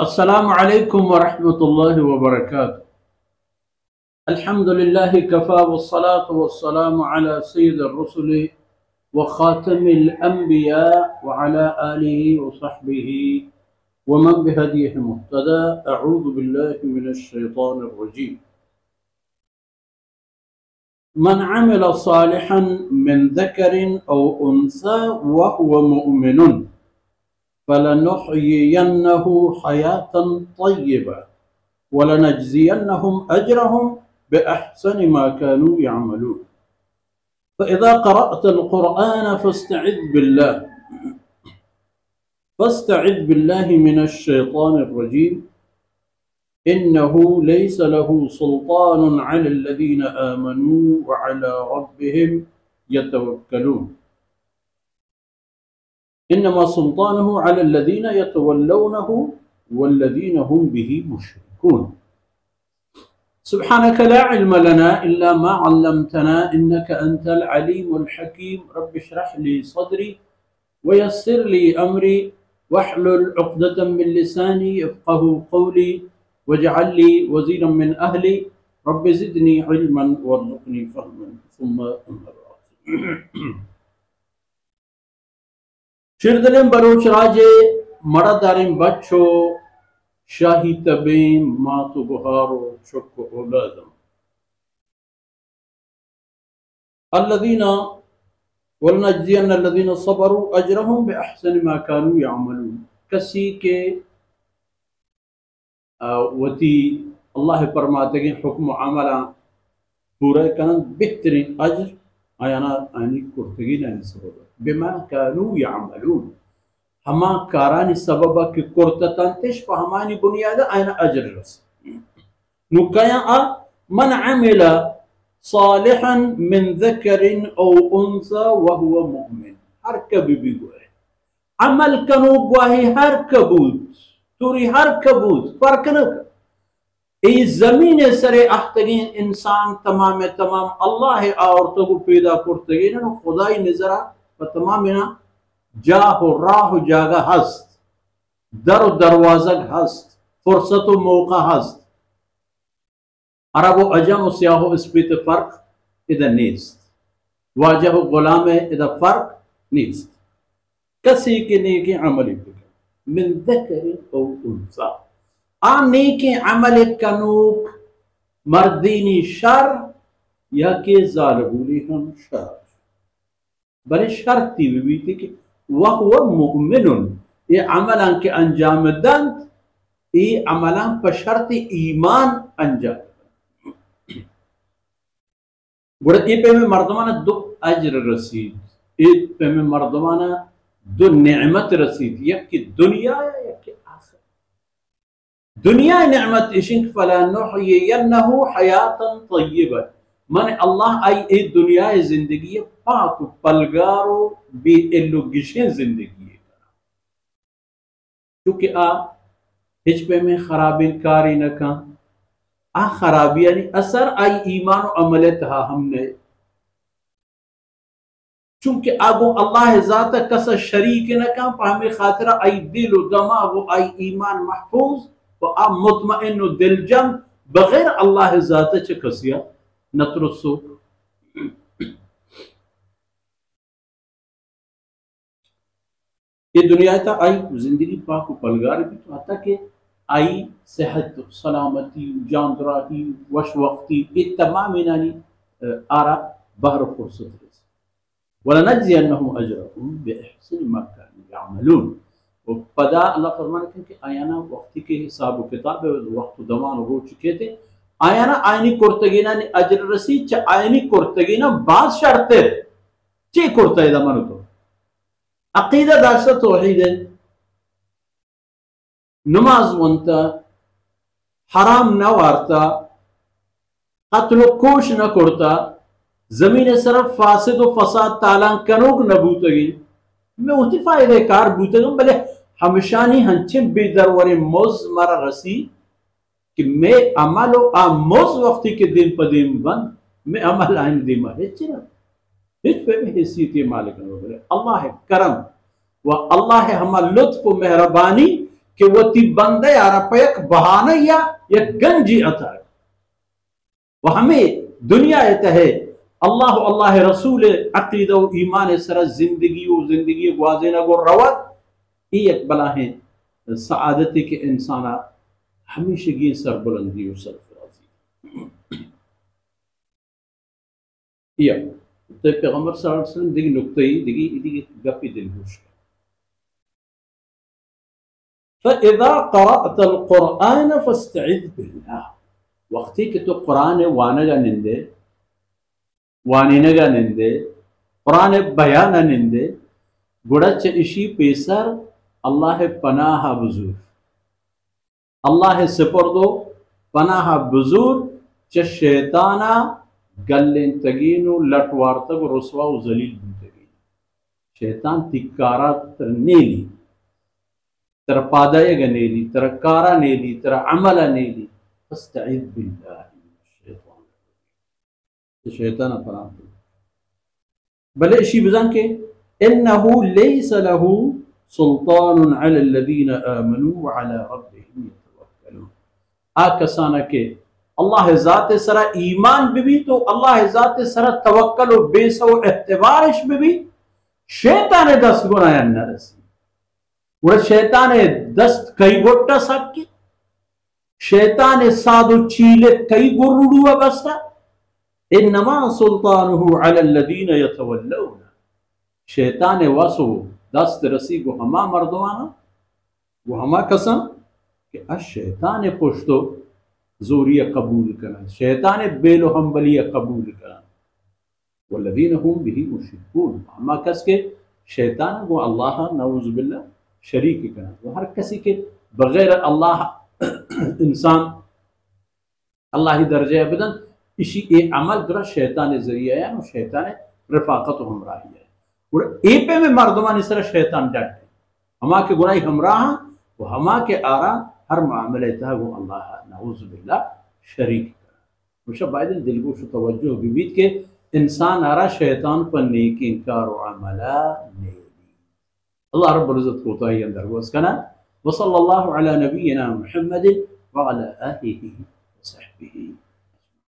अस्सलामु अलैकुम वरहमतुल्लाहि वबरकातुहू। अल्हम्दुलिल्लाहि कफ़ा वस्सलातु वस्सलामु अला सय्यिदिर रुसुलि व ख़ातमिल अंबिया व अला आलिहि व सहबिहि व मन बिहदीहि मुहतदा। अऊज़ु बिल्लाहि मिनश शैतानिर रजीम। मन अमिल सालिहन मिन ज़करिन औ उन्सा व हुव मुअमिनुन फलनुहयियन्नहु हयातन तय्यबा वलनजज़ियन्नहुम अजरहुम बिअहसनि मा कानू यअमलून। फ़इज़ा क़रअतल क़ुरआन फ़स्तइज़ बिल्लाहि मिनश शैतानिर रजीम। इन्नहु लैसा लहु सुल्तानुन अलल लज़ीना आमनू व अला रब्बिहिम यतवक्कलून। इन्नमा सुल्तानुहु अलल लज़ीना यतवल्लौनहु वल्लज़ीना हुम बिही मुश्रिकून। सुब्हानक ला इल्म लना इल्ला मा अल्लमतना इन्नका अंतल अलीमुल हकीम। रब्बि इश्रह ली सदरी व यस्सिर ली अमरी वहलुल उक़दतम मिन लिसानी यफ़क़हू क़ौली वजअल ली वज़ीरन मिन अहली रब्बि ज़िदनी इल्मन वरज़ुक़नी फ़हमन सुम्मा अम्मा बाद। शिरदलिम बरूच राजे मड़दारिम बच्चो शाही तबीम मातु बुहारो चुक्को औलादम अल्लज़ीना वलनजज़ियन्ना अल्लज़ीना सबरू अजरहुम बिअहसनि मा कानू यअमलून। कसी के वती अल्लाह फरमाते हैं हुक्म अमला पूरा करन बेहतरीन अजर आयाना आनी कुर्तगी नानी सबब बिमा कानू यअमलून। हमा कारानी सबब की कुर्ततंतिश पहमानी बुनियाद आयना अजर रस नुकया मन अमिला सालिहन मिन ज़करिन औ उन्सा व हुवा मुमिन। हर कभी भी गुए अमल कनो गुआही हर कबूत तुरी हर कबूत फर्क न इस जमीन सरे अख्तगीन इंसान तमाम अल्लाह और तो पैदा करते न खुदाई नजरा व तमाम जाह राह जागा हस्त दर दरवाजा हस्त फुर्सत मौका हस्त अरब व अजम स्याह स्पित फर्क इधर नीस्त वाजह गुलाम इधर फर्क नीस्त। कसी के नेकी अमल मिन ज़करिन औ उन्सा आ नेकी अमल कनूक मर्दीनी शर या के ज़ालबूली हम शर बड़े शर्ती भी थी कि वह मुमिनुन ये अमलां के अंजाम दंत ये अमलां पर शर्त ईमान अंजाम गुड़ती पे में मर्दमाना दो अजर रसीद एक पे में मर्दमाना दो नेमत रसीद एक की दुनिया एक की आखिरत। दुनिया नेमत इशिक फलनुहयियन्नहु हयातन तय्यबा मन अल्लाह आई ए दुनिया जिंदगी पाक पलगारो बे एल्लो गिशे जिंदगी क्योंकि आ हिच पे में खराबी कारी न का आ खराबी यानी असर आई ईमान और अमल तहा हमने चूंकि आगो अल्लाह ज़ात कस शरीक न का पामे खातिरा आई दिल व दमाग आई ईमान महफूज व आ मुतमइन दिल जम बगैर अल्लाह ज़ात च कसिया नतरसो। ये दुनिया था आई जिंदगी पाक पलगार भी तो आता कि आई सेहत सलामती जानदराही वश वक्ती ये तमाम इनानी आरा बहर फुर्सत वलनजज़ियन्नहुम अजरहुम बिअहसनि मा कानू यअमलून। वो पदा अल्लाह फरमाते कि आयाना वक्ती के हिसाब किताब वक्त दमान हो चुके थे आयाना आयनी कुर्तगीना ने अजर रसी च आयनी कुर्तगीना बात शर्ते चे कुर्ता दमन तो अकीदा दास्ता तौहीद नमाज वंता हराम न वारता कत्ल कोश न करता जमीन सरफ फासिद व फसाद तालां कनोग न बूतगी मैं उती फायदे कार बूतगम भले हमेशानी हंचे बेदरवरे मोज मरा रसी कि मैं अमल आ मोज वक्ती के दिन पदीम बंद मैं अमल आइन दिमा हिच पे में हैसियत मालिक न बोले अल्लाह करम व अल्लाह हमा लुत्फ मेहरबानी कि वो ती बंदे यार पैक बहाना या एक गंजी अता वह हमें दुनिया है अल्लाह अल्लाह रसूल अकीदा ईमान सर जिंदगी ग्वाजे न गो रवत एक बला है सआदती के इंसान हमेशगी सरबुलंदी और सरफराजी या तो पैगंबर सल्लल्लाहु अलैहि वसल्लम दिगी नुक्ते दिगी गपी दिलगोश फ़इज़ा क़रअतल क़ुरआन फ़स्तइज़ बिल्लाह वक्ती के तो कुरान वानगा निंदे वानिनगा निंदे कुरान बयान निंदे गुड़च इशी पेसर अल्लाह पनाह बुजुर अल्लाह सिपुर्दो पनाह बुजुर च शैताना गल्लें तगीनु लटवार तक रसवा व जलील बुतगीन शैतान तिक्कारा तर नेली तर पादायग नेली तर कारा नेली तर अमला नेली फस्तइज़ बिल्लाह शैतान पनाह भले इशी बजान के इन्नहु लैसा लहू सुल्तानुन अलल लज़ीना आमनू व अला रब्बिहिम यतवक्कलून आ कसाना के अल्लाह ज़ात सरा ईमान भी तो अल्लाह ज़ात सरा तवक्कल व बेसो एतबारिश भी शैतान दस गुनाया नरसी वो शैतान दस्त कई गोट्टा सबके शैतान सादु चीले कई गुरुडुआ बस्ता इन्नमा सुल्तानुहु अलल लज़ीना यतवल्लौन शैतान वसो दस्त रसी को हमा मर्दवाना वो हमा कसम कि अश शैतान पुश्तो जोरिया कबूल करना शैतान बेलो हम्बलिया कबूल करना वल्लज़ीना हुम बिही मुश्रिकून हमा कस के शैतान को अल्लाह नऊज़ बिल्लाह शरीक करना वो हर किसी के बगैर अल्लाह इंसान अल्लाह ही दर्जे अबदन इसी एक अमल दुरा शैतान जरिया है और शैतान रफाकत हमराही है और एपे में मर्दमान इस तरह शैतान डट है हमा के गुनाही हमराह वो हमा के आरा हर मामले था वो अल्लाह नऊज़ बिल्लाह शरीक करना मुशा बायदन दिलगोश तवज्जो विविध के इंसान आरा शैतान पर नेक इनकार व अमला नेली अल्लाह रब्बुल इज्जत को ताई अंदर वो उसका व सल्लल्लाहु अला नबीना मुहम्मद व अला आलिहि व सहबिही